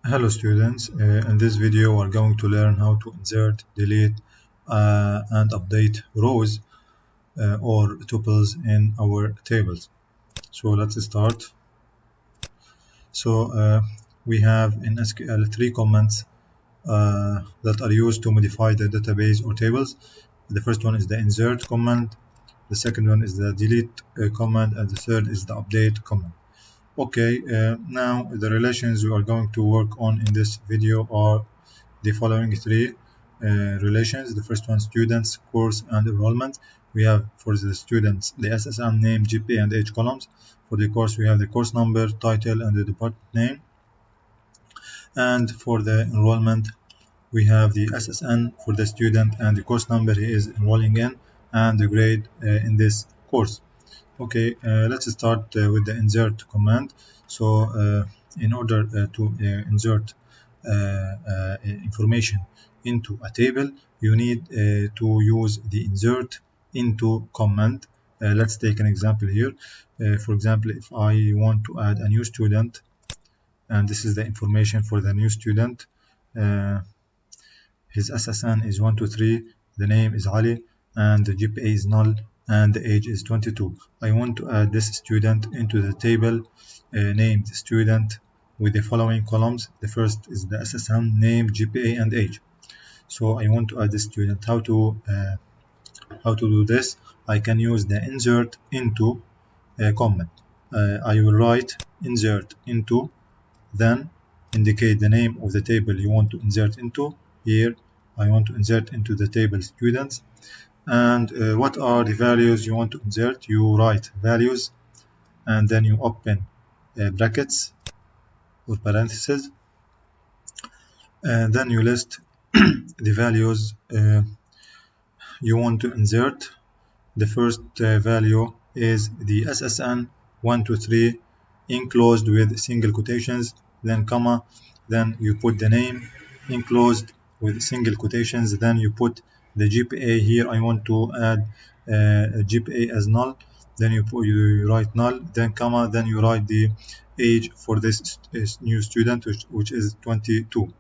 Hello students, in this video we're going to learn how to insert, delete and update rows or tuples in our tables. So let's start. We have in SQL three commands that are used to modify the database or tables. The first one is the insert command, the second one is the delete command, and the third is the update command. Okay, now the relations we are going to work on in this video are the following three relations. The first one, students, course, and enrollment. We have for the students the SSN name, GPA, and age columns. For the course, we have the course number, title, and the department name. And for the enrollment, we have the SSN for the student and the course number he is enrolling in, and the grade in this course. Okay, let's start with the insert command. So in order to insert information into a table, you need to use the insert into command. Let's take an example here. For example, if I want to add a new student, and this is the information for the new student, his SSN is 123, the name is Ali, and the GPA is null, and the age is 22. I want to add this student into the table named student with the following columns. The first is the SSN, name, GPA, and age. So I want to add this student. How to do this? I can use the insert into command. I will write insert into, then indicate the name of the table you want to insert into. Here I want to insert into the table students, and what are the values you want to insert? You write values and then you open brackets or parentheses, and then you list the values you want to insert. The first value is the SSN 123 enclosed with single quotations, then comma, then you put the name enclosed with single quotations, then you put the GPA. Here I want to add GPA as null, then you write null, then comma, then you write the age for this new student, which is 22,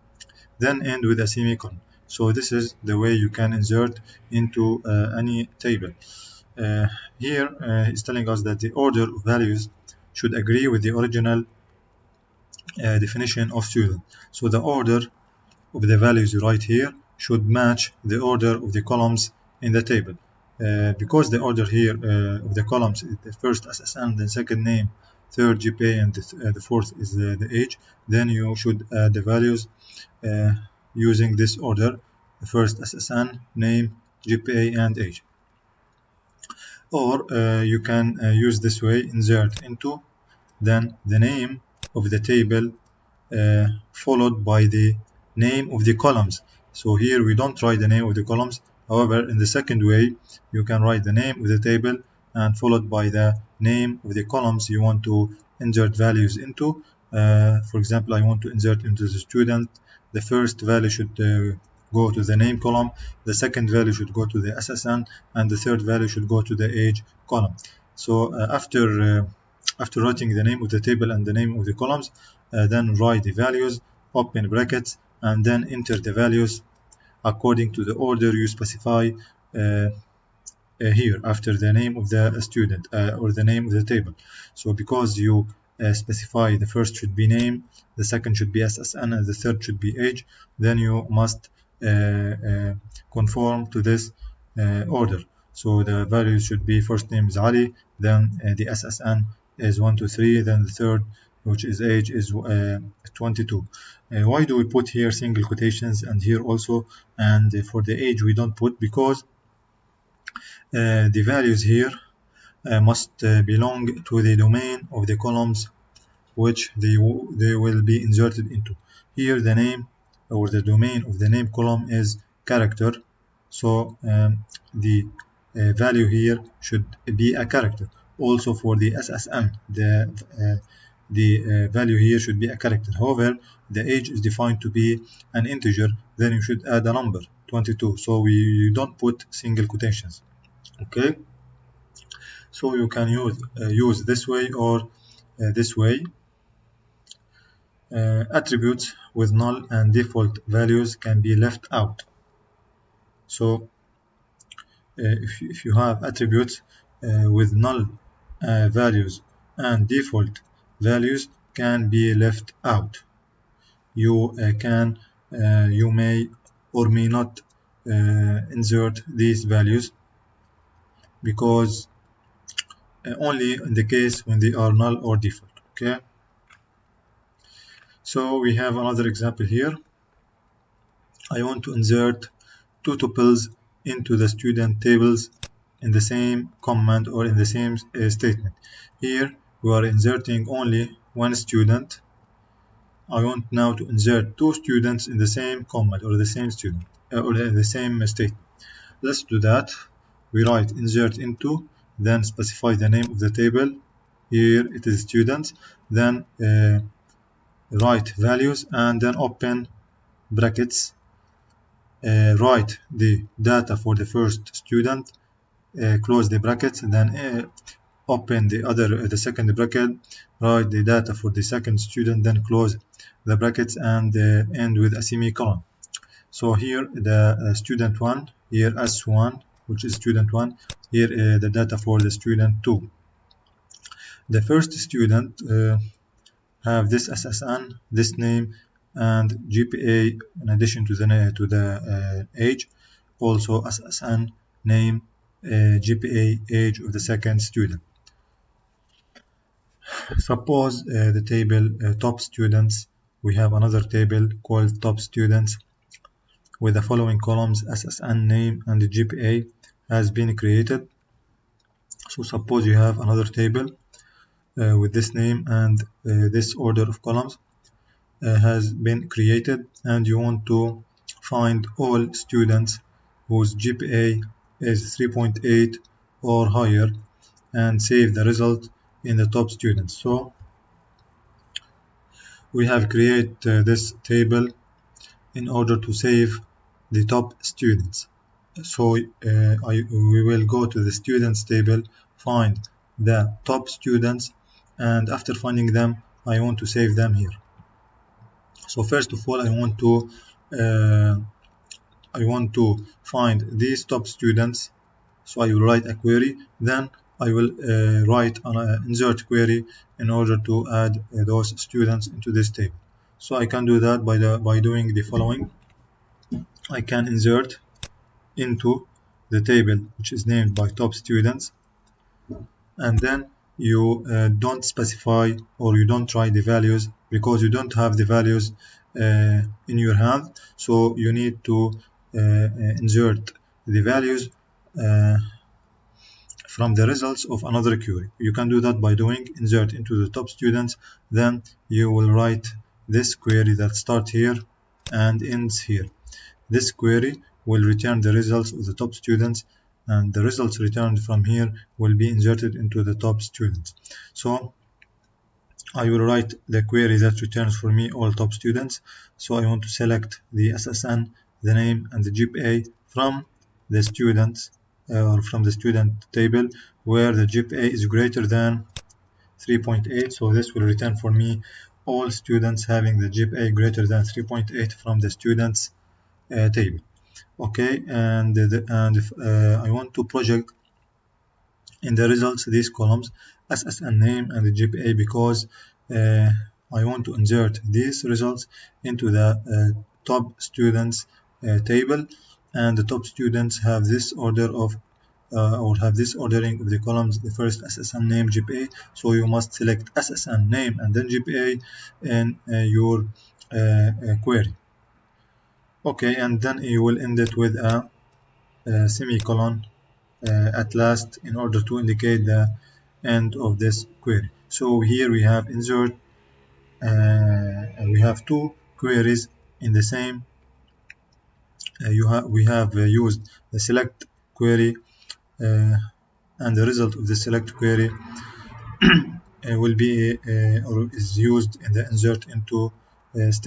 then end with a semicolon. So this is the way you can insert into any table. Here it's telling us that the order of values should agree with the original definition of student. So the order of the values you write here should match the order of the columns in the table. Because the order here of the columns is the first SSN, then second name, third GPA, and the fourth is the age, then you should add the values using this order: the first SSN, name, GPA, and age. Or you can use this way: insert into, then the name of the table followed by the name of the columns. So here we don't write the name of the columns. However, in the second way, you can write the name of the table and followed by the name of the columns you want to insert values into. For example, I want to insert into the student. The first value should go to the name column, the second value should go to the SSN, and the third value should go to the age column. So after writing the name of the table and the name of the columns, then write the values, open brackets, and then enter the values according to the order you specify here after the name of the student or the name of the table. So because you specify the first should be name, the second should be SSN, and the third should be age, then you must conform to this order. So the values should be: first name is Ali, then the SSN is 123, then the third, which is age, is 22. Why do we put here single quotations and here also, and for the age we don't put? Because the values here must belong to the domain of the columns which they will be inserted into. Here the name or the domain of the name column is character, so the value here should be a character. Also for the SSN, the value here should be a character. However, the age is defined to be an integer, then you should add a number, 22. So you don't put single quotations. Okay, so you can use this way or this way. Attributes with null and default values can be left out. So if you have attributes with null values and default values can be left out. You may or may not insert these values because only in the case when they are null or default. Okay, so we have another example here. I want to insert two tuples into the student tables in the same command or in the same statement. Here we are inserting only one student. I want now to insert two students in the same command or the same student or the same statement. Let's do that. We write insert into, then specify the name of the table. Here it is students. Then write values and then open brackets. Write the data for the first student. Close the brackets and then open the second bracket, write the data for the second student, then close the brackets and end with a semicolon. So here the student 1, here S1, which is student 1, here the data for the student 2. The first student have this SSN, this name, and GPA in addition to the age, also SSN, name, GPA, age of the second student. Suppose the table top students, we have another table called top students with the following columns: SSN, name, and the GPA has been created. So suppose you have another table with this name and this order of columns has been created, and you want to find all students whose GPA is 3.8 or higher and save the result in the top students. So we have created this table in order to save the top students. So we will go to the students table, find the top students, and after finding them I want to save them here. So first of all I want to find these top students, so I will write a query, then I will write an insert query in order to add those students into this table. So I can do that by doing the following. I can insert into the table which is named by top students, and then you don't specify or you don't write the values because you don't have the values in your hand. So you need to insert the values from the results of another query. You can do that by doing insert into the top students, then you will write this query that starts here and ends here. This query will return the results of the top students, and the results returned from here will be inserted into the top students. So I will write the query that returns for me all top students. So I want to select the SSN, the name, and the GPA from the students or from the student table where the GPA is greater than 3.8. So this will return for me all students having the GPA greater than 3.8 from the students table. Okay, and if I want to project in the results these columns SSN, name, and the GPA because I want to insert these results into the top students table, and the top students have this order of or have this ordering of the columns, the first SSN, name, GPA. So you must select SSN, name, and then GPA in your query. Okay, and then you will end it with a semicolon at last in order to indicate the end of this query. So here we have insert, we have two queries in the same. We have used the select query, and the result of the select query will be or is used in the insert into statement.